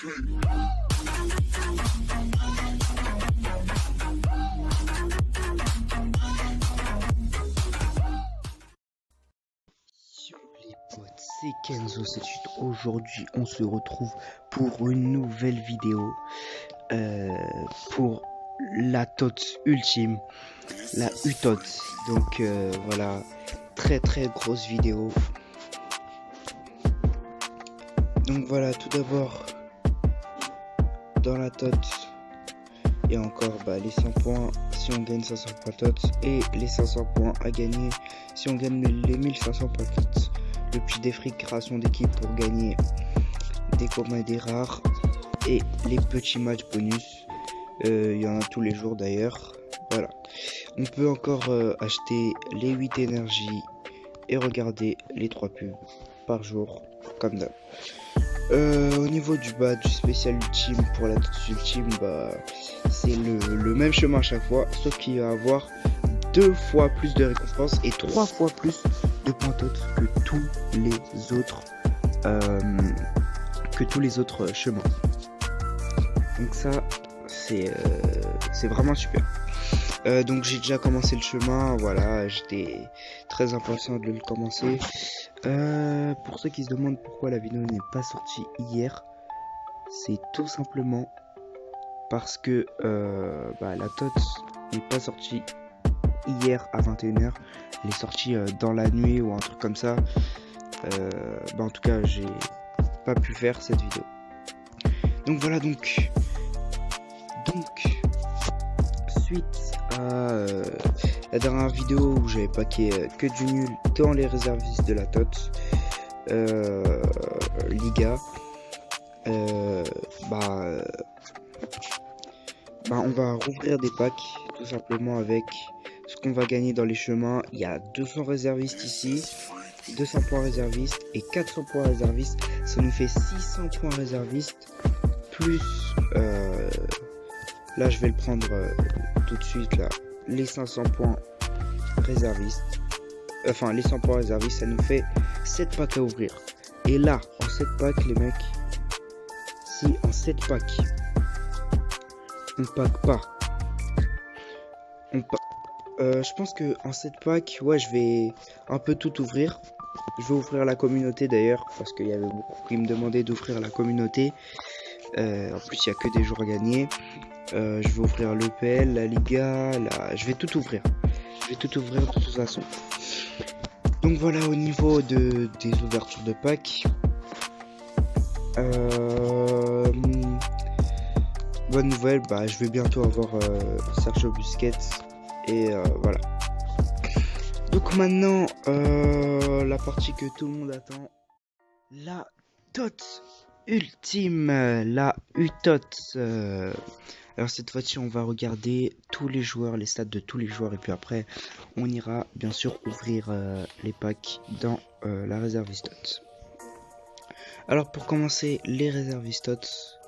Yo les potes, c'est Kenzo, c'est juste aujourd'hui on se retrouve pour une nouvelle vidéo pour la TOTS ultime, la UTOTS. Donc voilà, très grosse vidéo. Donc voilà, tout d'abord dans la TOTS et encore les 100 points si on gagne 500 points TOTS et les 500 points à gagner si on gagne les 1500 points TOTS. Le prix des frics, création d'équipe pour gagner des combats des rares et les petits matchs bonus. Il y en a tous les jours d'ailleurs. Voilà. On peut encore acheter les 8 énergies et regarder les 3 pubs par jour comme d'hab. Au niveau du badge spécial ultime pour la TOTS ultime, c'est le même chemin à chaque fois, sauf qu'il va avoir 2 fois plus de récompenses et 3 fois plus de points TOTS que tous les autres chemins. Donc ça c'est vraiment super. Donc j'ai déjà commencé le chemin, voilà, j'étais très impatient de le commencer. Pour ceux qui se demandent pourquoi la vidéo n'est pas sortie hier, c'est tout simplement parce que la TOTS n'est pas sortie hier à 21h, elle est sortie dans la nuit ou un truc comme ça. En tout cas j'ai pas pu faire cette vidéo. Donc voilà, donc suite à la dernière vidéo où j'avais paqué que du nul dans les réservistes de la TOTS Liga, on va rouvrir des packs tout simplement avec ce qu'on va gagner dans les chemins. Il y a 200 réservistes ici, 200 points réservistes et 400 points réservistes, ça nous fait 600 points réservistes plus là je vais le prendre tout de suite là, les 500 points réservistes, enfin les 100 points réservistes, ça nous fait 7 packs à ouvrir. Et là en 7 packs les mecs, si en 7 packs on pack pas, je pense que en 7 packs, ouais, je vais un peu tout ouvrir. Je vais ouvrir la communauté d'ailleurs, parce qu'il y avait beaucoup qui me demandaient d'ouvrir la communauté. En plus il n'y a que des jours à gagner. Je vais ouvrir l'EPL, la Liga, je vais tout ouvrir. Je vais tout ouvrir de toute façon. Donc voilà, au niveau des ouvertures de packs. Bonne nouvelle, je vais bientôt avoir Sergio Busquets. Et voilà. Donc maintenant, la partie que tout le monde attend. La TOTS ultime, la UTOTS. Alors cette fois-ci on va regarder tous les joueurs, les stats de tous les joueurs, et puis après on ira bien sûr ouvrir les packs dans la réserviste TOTS. Alors pour commencer les réservistes TOTS,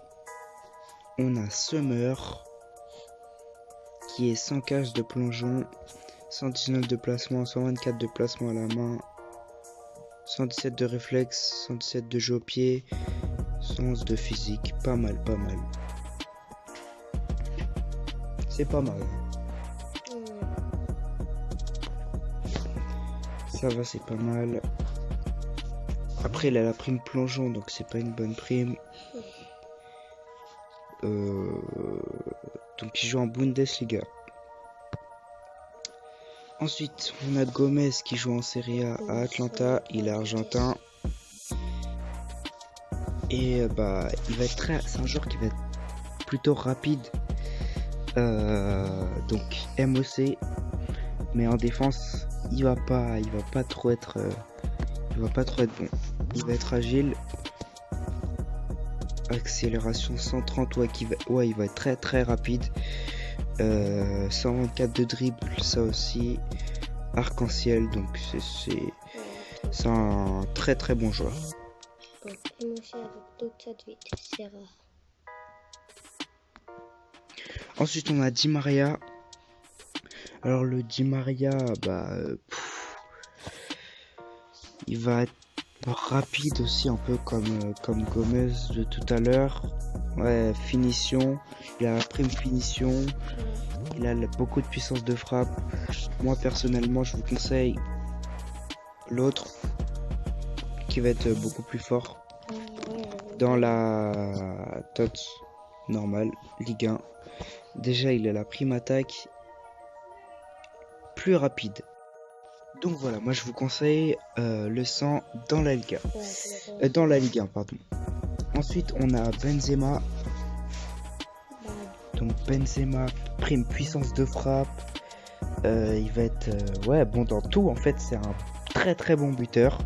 on a Summer qui est 100 cages de plongeon, 119 de placement, 124 de placement à la main, 117 de réflexe, 117 de jeu au pied, 111 de physique. Pas mal. C'est pas mal. Ça va, c'est pas mal. Après, il a la prime plongeon, donc c'est pas une bonne prime. Donc il joue en Bundesliga. Ensuite, on a Gomez qui joue en Serie A à Atlanta. Il est argentin. Et il va être c'est un joueur qui va être plutôt rapide. Donc MOC, mais en défense il va pas trop être bon. Il va être agile, accélération 130, il va être très rapide. 124 de dribble, ça aussi, arc-en-ciel, donc c'est un très bon joueur. Ensuite on a Di Maria. Alors le Di Maria, il va Rapide aussi, un peu comme Gomez de tout à l'heure. Ouais, finition. Il a la prime finition. Il a beaucoup de puissance de frappe. Moi, personnellement, je vous conseille l'autre qui va être beaucoup plus fort dans la TOTS normale, Ligue 1. Déjà, il a la prime attaque plus rapide. Donc voilà, moi je vous conseille le 100 dans la Liga. Dans la Ligue 1, pardon. Ensuite, on a Benzema. Donc Benzema, prime puissance de frappe. Il va être ouais, bon dans tout. En fait, c'est un très très bon buteur.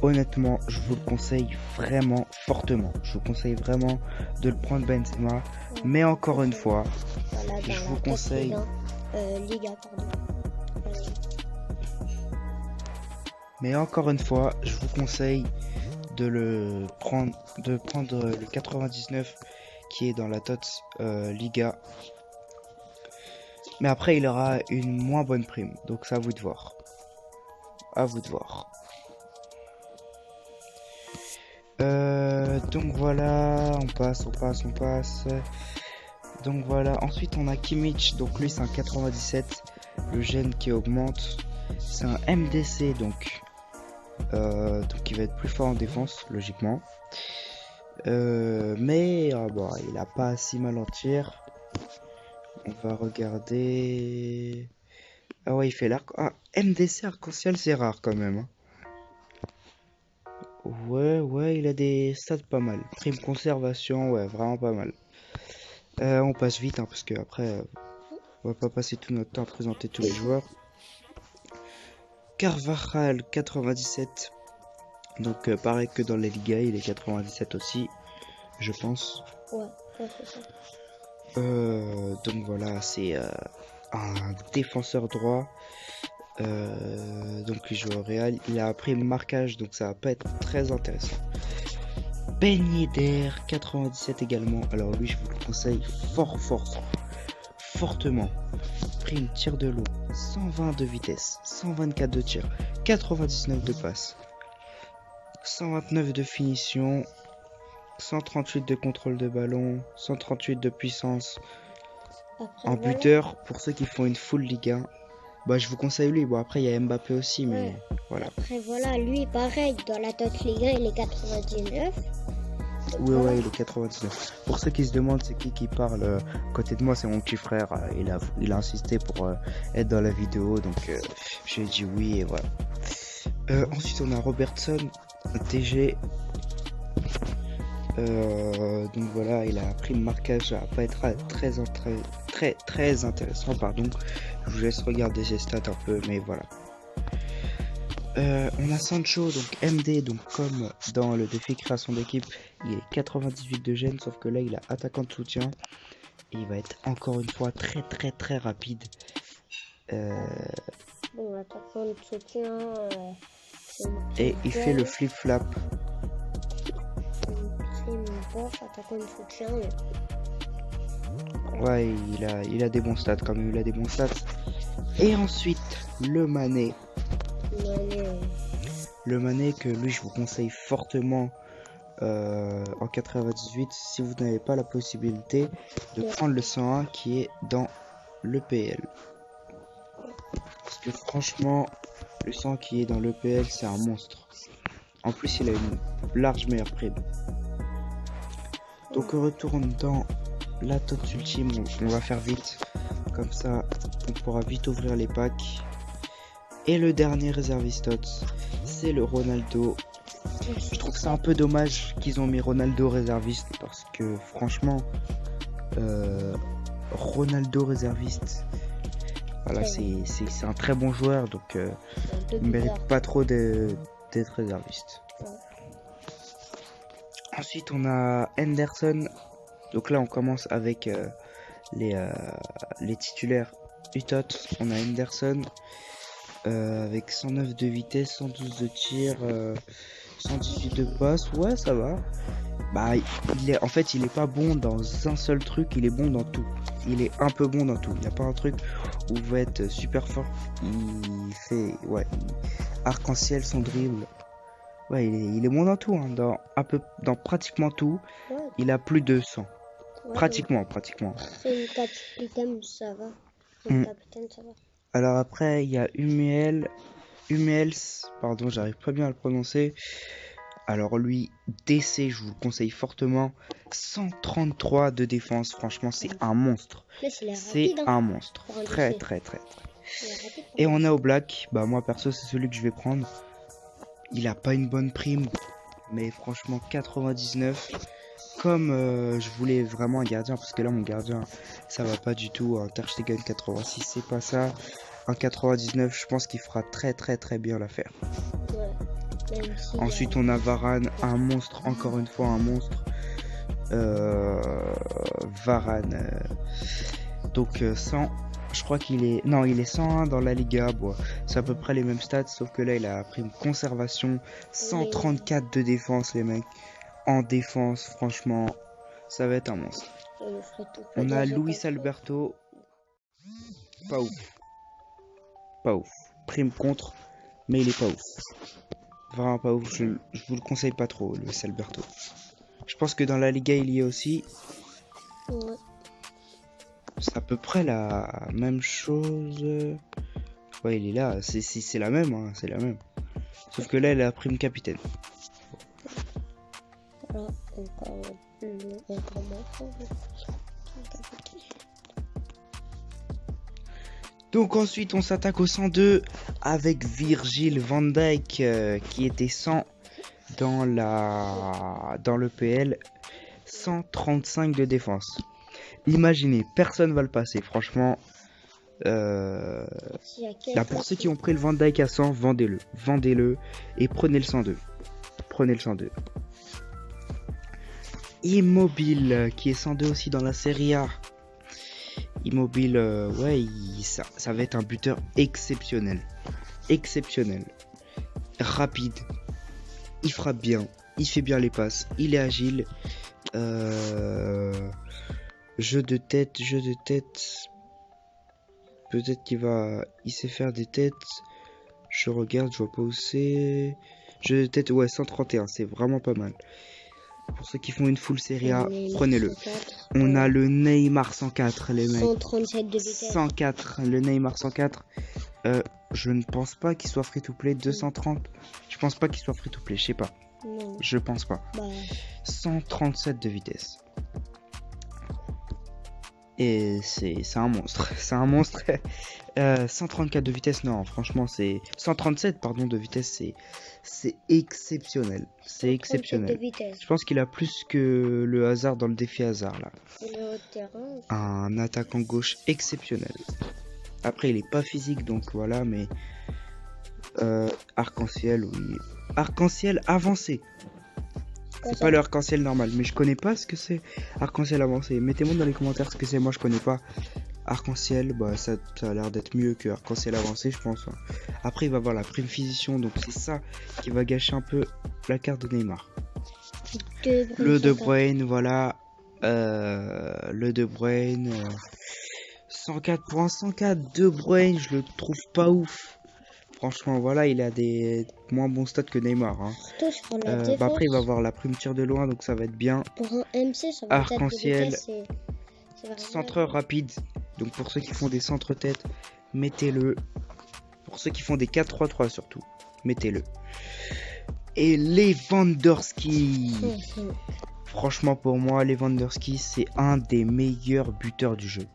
Honnêtement, je vous le conseille vraiment fortement. Je vous conseille vraiment de le prendre Benzema. Mais encore une fois, Voilà, je vous conseille... Liga, pardon. Mais encore une fois, je vous conseille de prendre le 99 qui est dans la TOTS Liga. Mais après, il aura une moins bonne prime. Donc, c'est à vous de voir. À vous de voir. Donc voilà, on passe. Donc voilà, ensuite on a Kimmich, donc lui c'est un 97, le gène qui augmente. C'est un MDC, donc il va être plus fort en défense, logiquement. Mais bon, il a pas si mal en tir. On va regarder... Ah ouais, il fait l'arc... Ah, MDC arc-en-ciel, c'est rare quand même. Hein. Ouais, il a des stats pas mal. Prime conservation, ouais, vraiment pas mal. On passe vite, hein, parce que après, on va pas passer tout notre temps à présenter tous les joueurs. Carvajal, 97. Donc, pareil que dans la Liga, il est 97 aussi, je pense. Ouais, c'est ça. Donc voilà, c'est un défenseur droit. Donc il joue au Real, il a appris le marquage, donc ça va pas être très intéressant. Ben Yedder, 97 également. Alors lui, je vous le conseille fortement. Prime tir de l'eau, 120 de vitesse, 124 de tir, 99 de passe, 129 de finition, 138 de contrôle de ballon, 138 de puissance. Après, En buteur, pour ceux qui font une full Ligue 1, bah je vous conseille lui. Bon, après il y a Mbappé aussi, mais voilà. Après voilà, lui pareil, dans la TOTS Liga il est 99. Ouais, il est 99. Pour ceux qui se demandent c'est qui parle à côté de moi, c'est mon petit frère. Il a insisté pour être dans la vidéo, donc j'ai dit oui et voilà. Ensuite on a Robertson, TG. Donc voilà, il a pris le marquage, ça va pas être très intéressant, pardon. Je vous laisse regarder ses stats un peu, mais voilà. On a Sancho, donc MD, donc comme dans le défi création d'équipe, il est 98 de gêne, sauf que là il a attaquant de soutien et il va être encore une fois très rapide. Bon, attaquant de soutien. Et il fait le flip-flap. Attaquant de soutien. Ouais, il a des bons stats quand même, il a des bons stats. Et ensuite, le Mané. Le Mané que lui je vous conseille fortement en 98 si vous n'avez pas la possibilité de prendre le 101 qui est dans l'EPL. Parce que franchement, le 100 qui est dans l'EPL c'est un monstre. En plus il a une large meilleure prime. Donc on retourne dans la TOTS Ultime, on va faire vite. Comme ça on pourra vite ouvrir les packs. Et le dernier réserviste TOTS, c'est le Ronaldo. Je trouve ça un peu dommage qu'ils ont mis Ronaldo réserviste parce que franchement, Ronaldo réserviste, voilà, c'est un très bon joueur, donc il mérite pas trop d'être réserviste. Ensuite, on a Henderson. Donc là, on commence avec les titulaires du TOTS. On a Henderson. Avec 109 de vitesse, 112 de tir, 118 de passe, ouais ça va. Bah en fait il est pas bon dans un seul truc, il est bon dans tout. Il est un peu bon dans tout. Il n'y a pas un truc où il va être super fort. Il fait arc-en-ciel son dribble. Ouais, il est bon dans tout, hein, dans pratiquement tout. Ouais, Il a plus de 100. ouais, Pratiquement. c'est une capitaine, ça va. Mm. Une capitaine, ça va. Alors après, il y a Hummels, pardon, j'arrive pas bien à le prononcer. Alors lui, DC, je vous le conseille fortement. 133 de défense, franchement, c'est un monstre. Mais c'est C'est rapide, hein, un monstre. pour un Très, DC. très, très, très. Il est rapide pour Et un on DC. a au Black, bah moi perso, c'est celui que je vais prendre. Il a pas une bonne prime, mais franchement, 99. Comme je voulais vraiment un gardien, parce que là, mon gardien, ça va pas du tout. Un Ter Stegen 86, c'est pas ça. Un 99, je pense qu'il fera très, très, très bien l'affaire. Ouais. Même si, Ensuite, on a Varane, un monstre, encore une fois, un monstre. Varane. Donc, 100. Je crois qu'il est... Non, il est 101 dans la Liga. Bon, c'est à peu près les mêmes stats, sauf que là, il a pris une conservation. 134 de défense, les mecs. En défense, franchement, ça va être un monstre. On a Luis Alberto. Pas ouf. Pas ouf. Prime contre, mais il est pas ouf. Vraiment pas ouf. Je vous le conseille pas trop, Luis Alberto. Je pense que dans la Liga, il y est aussi. Ouais. C'est à peu près la même chose. Ouais, il est là. C'est la même, hein, c'est la même. Sauf que là, elle a prime capitaine. Voilà, encore moins. Donc ensuite, on s'attaque au 102 avec Virgil van Dijk qui était 100 dans le PL. 135 de défense. Imaginez, personne va le passer, franchement. Là, pour ceux qui ont pris le Van Dijk à 100, vendez-le. Vendez-le et prenez le 102. Prenez le 102. Immobile, qui est 102 aussi dans la Serie A. Immobile, ouais, ça va être un buteur exceptionnel. Exceptionnel. Rapide. Il frappe bien. Il fait bien les passes. Il est agile. Jeu de tête. Peut-être il sait faire des têtes. Je regarde, je vois pas où c'est. Jeu de tête, ouais, 131, c'est vraiment pas mal. Pour ceux qui font une full Serie A, prenez-le. On a le Neymar 104, les mecs. 137 de vitesse. 104, le Neymar 104. Je ne pense pas qu'il soit free to play. 230. Je pense pas qu'il soit free to play, je sais pas. Non. Je pense pas. Bah. 137 de vitesse. Et c'est un monstre. C'est un monstre. 134 de vitesse, non, franchement, c'est 137, pardon, de vitesse, c'est exceptionnel. C'est exceptionnel. Je pense qu'il a plus que le Hazard dans le défi Hazard là. Un attaquant gauche exceptionnel. Après, il est pas physique, donc voilà, mais arc-en-ciel, oui. Arc-en-ciel avancé. C'est pas le arc-en-ciel normal, mais je connais pas ce que c'est arc-en-ciel avancé. Mettez-moi dans les commentaires ce que c'est, moi je connais pas. Arc-en-ciel, bah ça a l'air d'être mieux que arc-en-ciel avancé, je pense. Après, il va avoir la prime finition, donc c'est ça qui va gâcher un peu la carte de Neymar. Le De Bruyne, voilà. Le De Bruyne. 104 points, 104 De Bruyne, je le trouve pas ouf. Franchement, voilà, il a des moins bons stats que Neymar. Hein. Bah après, il va avoir la prime tir de loin, donc ça va être bien. Pour un MC, ça va être arc-en-ciel, centreur rapide. Donc pour ceux qui font des centres-têtes, mettez-le. Pour ceux qui font des 4-3-3 surtout, mettez-le. Et Lewandowski. Franchement, pour moi, Lewandowski, c'est un des meilleurs buteurs du jeu.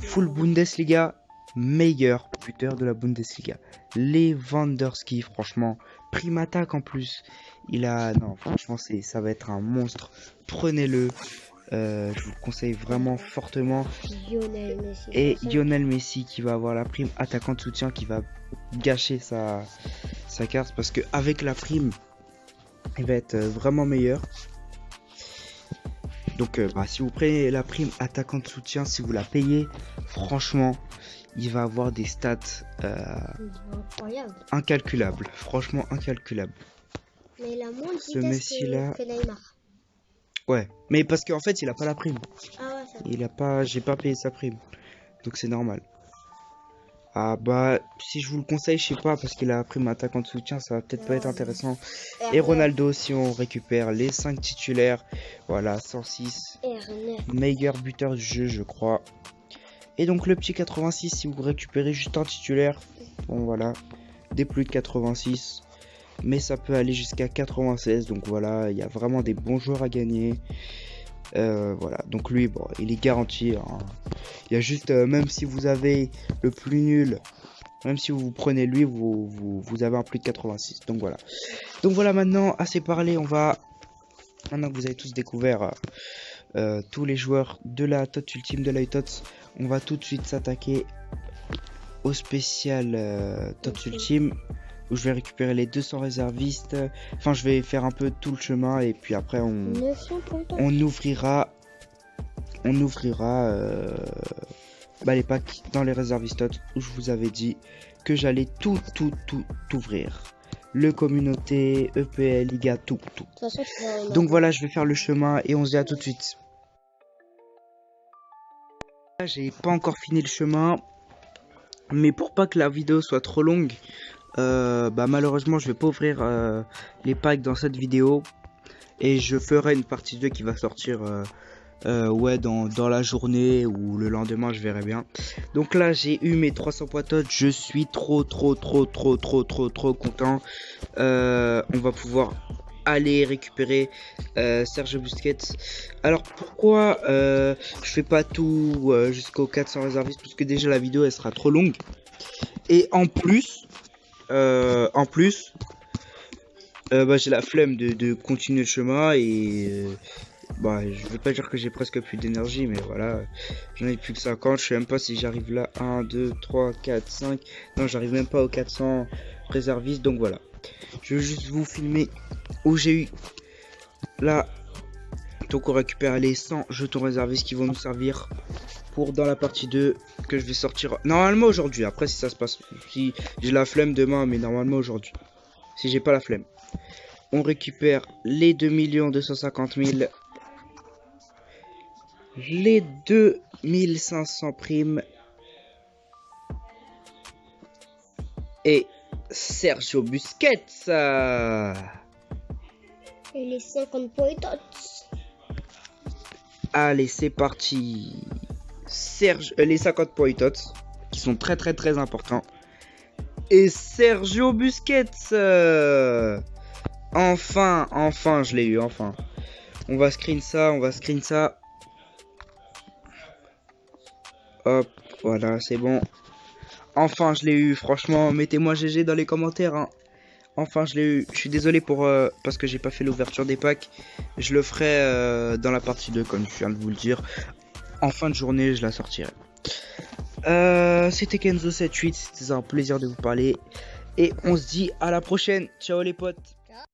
Full Bundesliga. Meilleur buteur de la Bundesliga. Lewandowski, franchement, prime attaque en plus. Non, franchement, ça va être un monstre. Prenez-le. Je vous le conseille vraiment fortement. Lionel Messi qui va avoir la prime attaquant de soutien qui va gâcher sa carte parce que avec la prime, il va être vraiment meilleur. Donc, si vous prenez la prime attaquant de soutien, si vous la payez, franchement, il va avoir des stats incalculables. Franchement, incalculables. Mais il a moins de ce Messi-là. que Neymar. Ouais, mais parce qu'en fait, il a pas la prime. Ah ouais, ça il a pas, j'ai pas payé sa prime. Donc, c'est normal. Ah bah, si je vous le conseille, je sais pas, parce qu'il a pris ma attaquant de soutien, ça va peut-être pas être intéressant. Et Ronaldo, si on récupère les 5 titulaires, voilà, 106, meilleur buteur du jeu, je crois. Et donc le petit 86, si vous récupérez juste un titulaire, bon voilà, des plus de 86, mais ça peut aller jusqu'à 96, donc voilà, il y a vraiment des bons joueurs à gagner. Voilà, donc lui, bon, il est garanti, hein. Il y a juste, même si vous avez le plus nul, même si vous prenez lui, vous avez un plus de 86. Donc voilà, maintenant, assez parlé, maintenant que vous avez tous découvert tous les joueurs de la TOT Ultime de l'ITOTS, on va tout de suite s'attaquer au spécial TOT Ultime, où je vais récupérer les 200 réservistes. Enfin, je vais faire un peu tout le chemin, et puis après, on ouvrira les packs dans les réservistes où je vous avais dit que j'allais tout ouvrir. Le communauté, EPL, Liga, tout. Donc voilà, je vais faire le chemin et on se dit à tout de suite. Là, j'ai pas encore fini le chemin, mais pour pas que la vidéo soit trop longue, bah malheureusement je vais pas ouvrir les packs dans cette vidéo, et je ferai une partie 2 qui va sortir ouais, dans la journée ou le lendemain, je verrai bien. Donc là, j'ai eu mes 300 poitotes. Je suis trop content. On va pouvoir aller récupérer Sergio Busquets. Alors pourquoi je fais pas tout jusqu'aux 400 réservistes, parce que déjà la vidéo elle sera trop longue, et en plus bah, j'ai la flemme de continuer le chemin, et bah, je vais pas dire que j'ai presque plus d'énergie, mais voilà, j'en ai plus que 50, je sais même pas si j'arrive là, 1, 2, 3, 4, 5, non, j'arrive même pas aux 400 réservistes, donc voilà. Je vais juste vous filmer où j'ai eu là, donc on récupère les 100 jetons réservistes qui vont nous servir pour dans la partie 2, que je vais sortir normalement aujourd'hui. Après, si ça se passe, si j'ai la flemme demain, mais normalement aujourd'hui, si j'ai pas la flemme. On récupère les 2 250 000, les 2500 primes, et Sergio Busquets. Et les 50 points. Allez, c'est parti. Les 50 points qui sont très importants. Et Sergio Busquets. Enfin, je l'ai eu, enfin. On va screen ça. Hop, voilà, c'est bon. Enfin, je l'ai eu, franchement, mettez-moi GG dans les commentaires, hein. Enfin, je l'ai eu. Je suis désolé parce que j'ai pas fait l'ouverture des packs. Je le ferai dans la partie 2, comme je viens de vous le dire. En fin de journée, je la sortirai. C'était Kenzo78, c'était un plaisir de vous parler. Et on se dit à la prochaine. Ciao les potes.